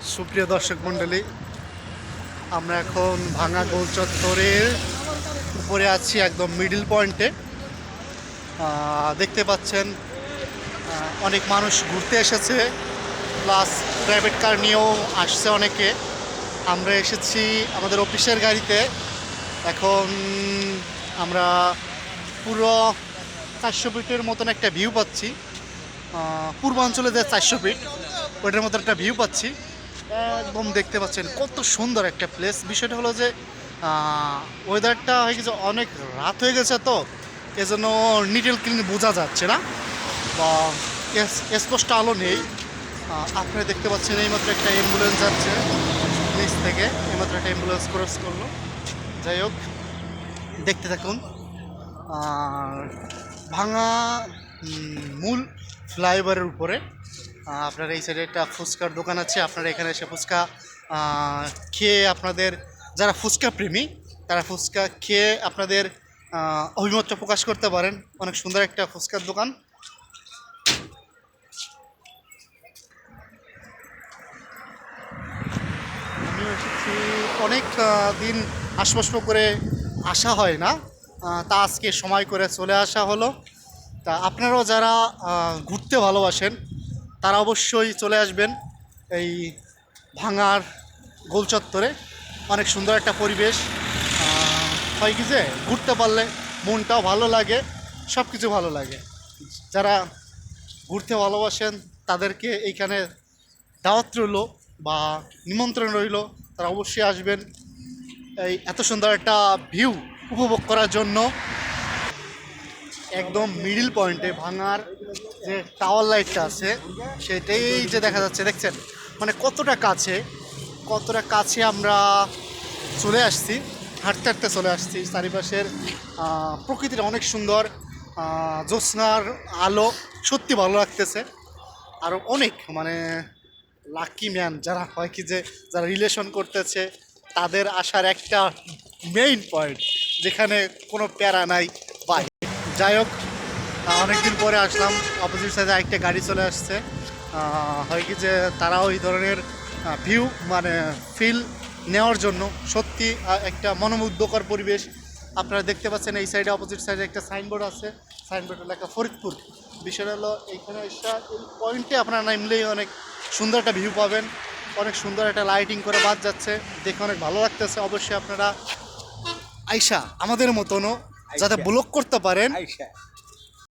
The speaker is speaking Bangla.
সুপ্রিয় দর্শক মণ্ডলী, আমরা এখন ভাঙা গোল চত্বরের উপরে আছি, একদম মিডল পয়েন্টে। দেখতে পাচ্ছেন অনেক মানুষ ঘুরতে এসেছে, প্লাস প্রাইভেট কার নিয়েও আসছে অনেকে। আমরা এসেছি আমাদের অফিসের গাড়িতে। এখন আমরা পুরো 400 ফিটের মতন একটা ভিউ পাচ্ছি। পূর্বাঞ্চলে যে 400 ফিট ওইটার মতো একটা ভিউ পাচ্ছি। একদম দেখতে পাচ্ছেন কত সুন্দর একটা প্লেস। বিষয়টা হলো যে ওয়েদারটা হয়ে গেছে, অনেক রাত হয়ে গেছে, তো এজন্য নিটেল ক্লিন বোঝা যাচ্ছে না বা স্পষ্ট আলো নেই। আপনারা দেখতে পাচ্ছেন এইমাত্র একটা অ্যাম্বুলেন্স যাচ্ছে নিচ থেকে, এইমাত্র একটা অ্যাম্বুলেন্স ক্রস করলো। যাই হোক, দেখতে থাকুন। আর ভাঙা মূল ফ্লাইওভারের উপরে আপনার এই সাইডে একটা ফুচকার দোকান আছে। আপনারা এখানে এসে ফুচকা খেয়ে, আপনাদের যারা ফুচকা প্রেমী তারা ফুচকা খেয়ে আপনাদের অভিমতটা প্রকাশ করতে পারেন। অনেক সুন্দর একটা ফুচকার দোকান। আমিও এসেছি, অনেক দিন আশ্বস্ত করে আসা হয় না, তা আজকে সময় করে চলে আসা হলো। তা আপনারাও যারা ঘুরতে ভালোবাসেন তারা অবশ্যই চলে আসবেন এই ভাঙার গোল চত্বরে। অনেক সুন্দর একটা পরিবেশ। হয় কি যে ঘুরতে পারলে মনটাও ভালো লাগে, সব কিছু ভালো লাগে। যারা ঘুরতে ভালোবাসেন তাদেরকে এইখানে দাওয়াত রইল বা নিমন্ত্রণ রইল, তারা অবশ্যই আসবেন এই এত সুন্দর একটা ভিউ উপভোগ করার জন্য। একদম মিডিল পয়েন্টে ভাঙার যে টাওয়ার লাইটটা আছে সেটাই যে দেখা যাচ্ছে, দেখছেন মানে কতটা কাছে আমরা চলে আসছি। হাঁটতে হাঁটতে চলে আসছি। চারিপাশের প্রকৃতিটা অনেক সুন্দর, জ্যোৎস্নার আলো সত্যি ভালো লাগতেছে। আরও অনেক মানে লাকি ম্যান যারা হয় কি যে যারা রিলেশন করতেছে তাদের আসার একটা মেইন পয়েন্ট, যেখানে কোনো প্যারা নাই। বাই, যাই হোক, অনেকদিন পরে আসলাম। অপোজিট সাইডে একটা গাড়ি চলে আসছে। হয় কি যে তারাও এই ধরনের ভিউ মানে ফিল নেওয়ার জন্য সত্যি একটা মনোমুগ্ধকর পরিবেশ। আপনারা দেখতে পাচ্ছেন এই সাইডে, অপোজিট সাইডে একটা সাইনবোর্ড আছে, সাইনবোর্ডে লেখা ফরিদপুর। বিষয়টা হলো এইখানে এসে এই পয়েন্টে আপনারা নামলেই অনেক সুন্দর একটা ভিউ পাবেন। অনেক সুন্দর একটা লাইটিং করে বাদ যাচ্ছে, দেখে অনেক ভালো লাগতেছে। অবশ্যই আপনারা আইসা আমাদের মতনও যাতে ব্লগ করতে পারেন,